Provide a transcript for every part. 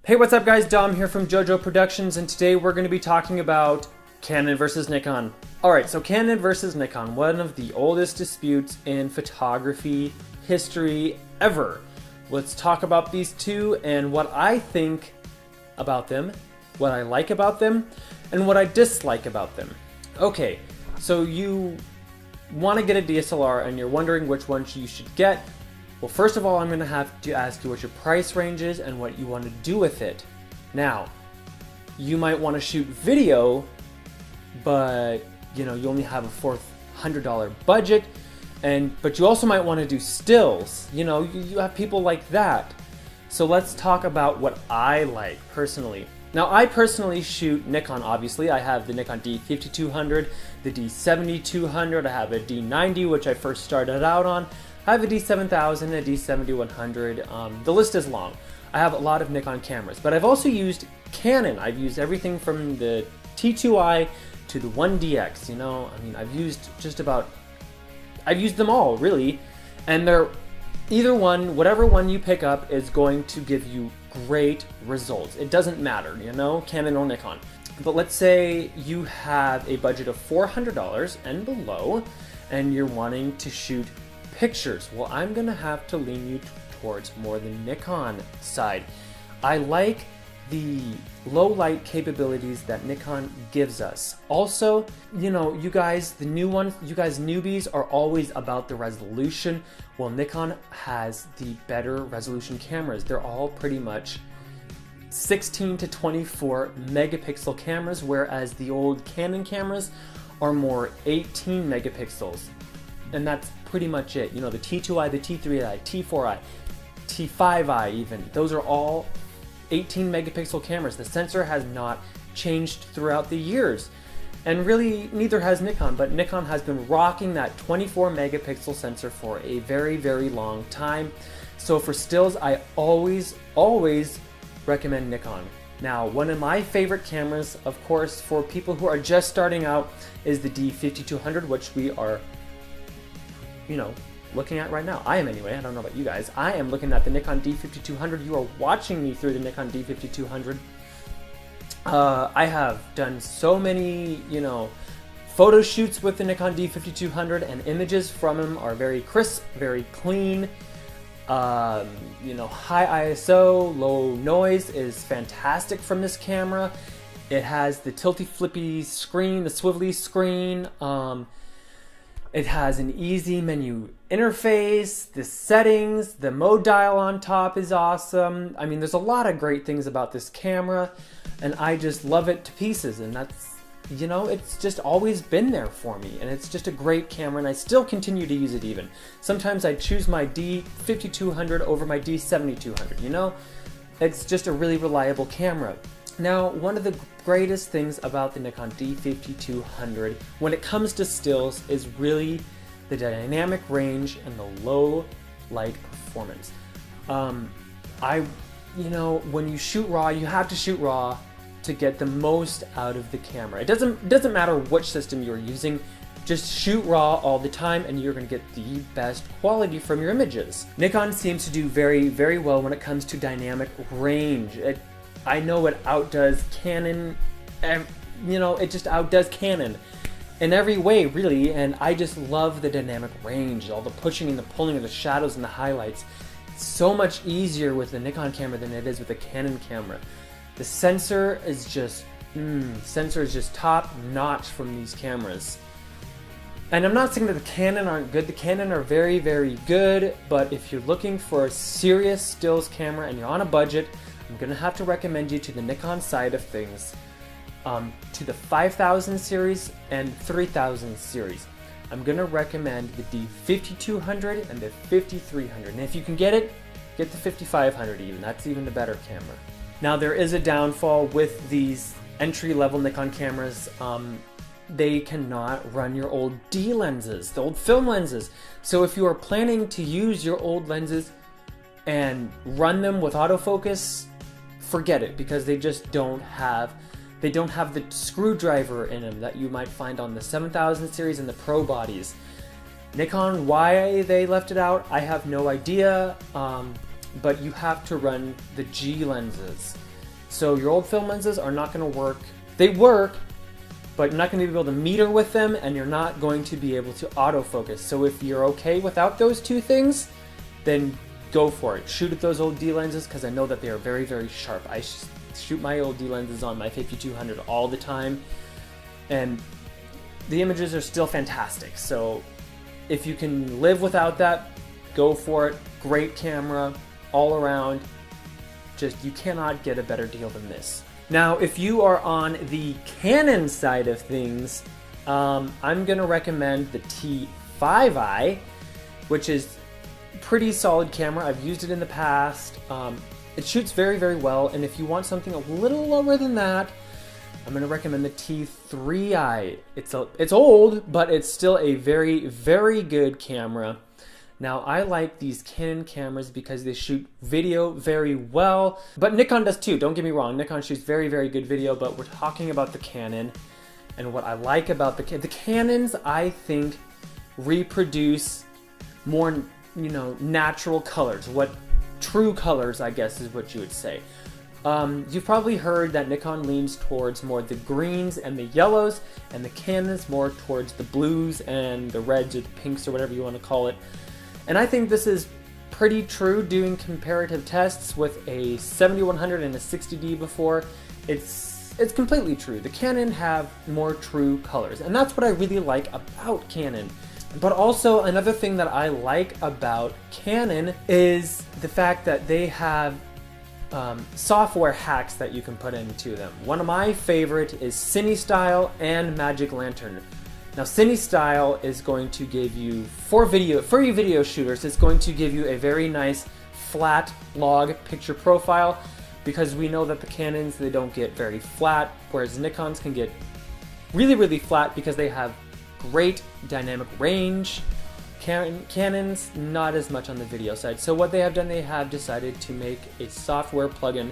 Hey, what's up guys? Dom here from JoJo Productions, and today we're going to be talking about Canon versus Nikon. Alright, so Canon versus Nikon, one of the oldest disputes in photography history ever. Let's talk about these two and what I think about them, what I like about them, and what I dislike about them. Okay, so you want to get a DSLR and you're wondering which one you should get. Well, first of all, I'm going to have to ask you what your price range is and what you want to do with it. Now, you might want to shoot video, but you only have a $400 budget, but you also might want to do stills. You have people like that. So let's talk about what I like personally. Now, I personally shoot Nikon, obviously. I have the Nikon D5200, the D7200, I have a D90, which I first started out on. I have a D7000, a D7100, the list is long. I have a lot of Nikon cameras, but I've also used Canon. I've used everything from the T2i to the 1DX, I've used them all, really. And whatever one you pick up is going to give you great results. It doesn't matter, Canon or Nikon. But let's say you have a budget of $400 and below, and you're wanting to shoot pictures. Well, I'm gonna have to lean you towards more the Nikon side. I like the low light capabilities that Nikon gives us. Also, you guys, the new ones, you guys newbies are always about the resolution. Well, Nikon has the better resolution cameras. They're all pretty much 16 to 24 megapixel cameras, whereas the old Canon cameras are more 18 megapixels. And that's pretty much it. The T2i, the T3i, T4i, T5i even, those are all 18 megapixel cameras. The sensor has not changed throughout the years. And really, neither has Nikon, but Nikon has been rocking that 24 megapixel sensor for a very, very long time. So for stills, I always recommend Nikon. Now, one of my favorite cameras, of course, for people who are just starting out is the D5200, which we are looking at right now. I am anyway. I don't know about you guys. I am looking at the Nikon D5200. You are watching me through the Nikon D5200. I have done so many, photo shoots with the Nikon D5200, and images from them are very crisp, very clean. High ISO, low noise is fantastic from this camera. It has the tilty flippy screen, the swivelly screen. It has an easy menu interface, the settings, the mode dial on top is awesome. There's a lot of great things about this camera, and I just love it to pieces, and that's, it's just always been there for me, and it's just a great camera, and I still continue to use it even. Sometimes I choose my D5200 over my D7200, It's just a really reliable camera. Now, one of the greatest things about the Nikon D5200 when it comes to stills is really the dynamic range and the low light performance. When you shoot RAW, you have to shoot RAW to get the most out of the camera. It doesn't matter which system you're using, just shoot RAW all the time and you're going to get the best quality from your images. Nikon seems to do very, very well when it comes to dynamic range. I know it outdoes Canon, it just outdoes Canon in every way, really, and I just love the dynamic range, all the pushing and the pulling of the shadows and the highlights. It's so much easier with the Nikon camera than it is with the Canon camera. The sensor is just top notch from these cameras. And I'm not saying that the Canon aren't good. The Canon are very, very good, but if you're looking for a serious stills camera and you're on a budget, I'm going to have to recommend you to the Nikon side of things, to the 5000 series and 3000 series. I'm going to recommend the D5200 and the 5300. And if you can get it, get the 5500 even. That's even the better camera. Now, there is a downfall with these entry-level Nikon cameras. They cannot run your old D lenses, the old film lenses. So if you are planning to use your old lenses and run them with autofocus, forget it, because they just don't have the screwdriver in them that you might find on the 7000 series and the Pro bodies. Nikon, why they left it out, I have no idea, but you have to run the G lenses. So your old film lenses are not going to work. They work, but you're not going to be able to meter with them, and you're not going to be able to autofocus. So if you're okay without those two things, then go for it. Shoot at those old D lenses, because I know that they are very, very sharp. I shoot my old D lenses on my 5200 all the time, and the images are still fantastic. So if you can live without that, go for it. Great camera all around. Just, you cannot get a better deal than this. Now, if you are on the Canon side of things, I'm gonna recommend the T5i, which is a pretty solid camera. I've used it in the past. It shoots very, very well, and if you want something a little lower than that, I'm gonna recommend the T3i. It's old, but it's still a very, very good camera. Now, I like these Canon cameras because they shoot video very well, but Nikon does too, don't get me wrong. Nikon shoots very, very good video, but we're talking about the Canon, and what I like about the Canons, I think, reproduce more, natural colors. What true colors, I guess, is what you would say. You've probably heard that Nikon leans towards more the greens and the yellows, and the Canon's more towards the blues and the reds or the pinks or whatever you want to call it. And I think this is pretty true doing comparative tests with a 7100 and a 60D before. It's completely true. The Canon have more true colors, and that's what I really like about Canon. But also another thing that I like about Canon is the fact that they have software hacks that you can put into them. One of my favorite is CineStyle and Magic Lantern. Now, CineStyle is going to give you, for you video shooters, it's going to give you a very nice flat log picture profile, because we know that the Canons, they don't get very flat, whereas Nikons can get really, really flat because they have great dynamic range. Canons, not as much on the video side. So what they have done, they have decided to make a software plugin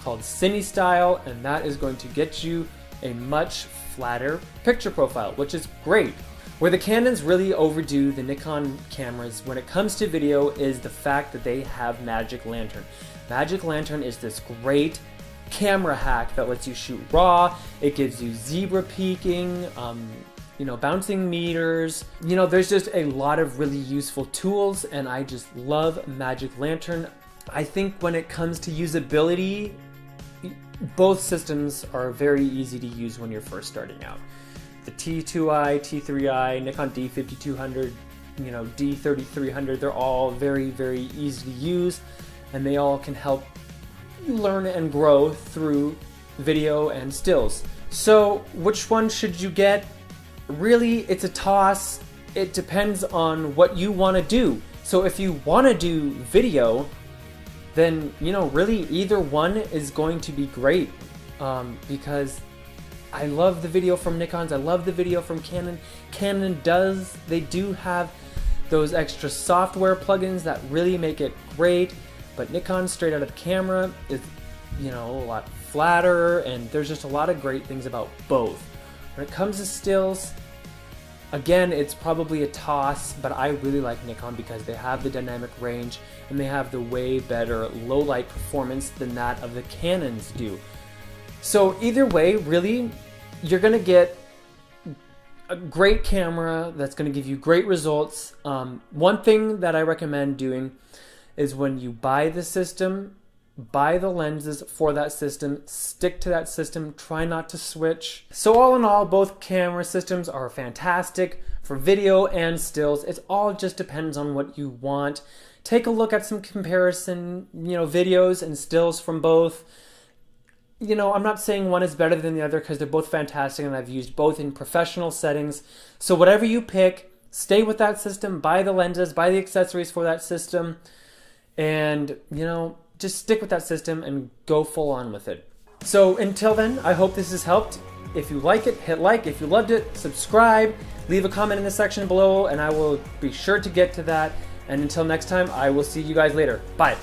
called CineStyle, and that is going to get you a much flatter picture profile, which is great. Where the Canons really overdo the Nikon cameras when it comes to video is the fact that they have Magic Lantern. Magic Lantern is this great camera hack that lets you shoot raw. It gives you zebra peaking, bouncing meters. There's just a lot of really useful tools, and I just love Magic Lantern. I think when it comes to usability, both systems are very easy to use when you're first starting out. The T2i, T3i, Nikon D5200, D3300, they're all very, very easy to use, and they all can help you learn and grow through video and stills. So which one should you get? Really, it's a toss. It depends on what you want to do. So if you want to do video, then really either one is going to be great, because I love the video from Nikon's, I love the video from Canon. They do have those extra software plugins that really make it great, but Nikon straight out of the camera is a lot flatter, and there's just a lot of great things about both. When it comes to stills, again, it's probably a toss, but I really like Nikon because they have the dynamic range and they have the way better low light performance than that of the Canons do. So either way, really, you're gonna get a great camera that's gonna give you great results. One thing that I recommend doing is when you buy the system, buy the lenses for that system, stick to that system, try not to switch. So all in all, both camera systems are fantastic for video and stills. It all just depends on what you want. Take a look at some comparison, videos and stills from both. I'm not saying one is better than the other because they're both fantastic, and I've used both in professional settings. So whatever you pick, stay with that system, buy the lenses, buy the accessories for that system, and, just stick with that system and go full on with it. So until then, I hope this has helped. If you like it, hit like. If you loved it, subscribe. Leave a comment in the section below, and I will be sure to get to that. And until next time, I will see you guys later. Bye.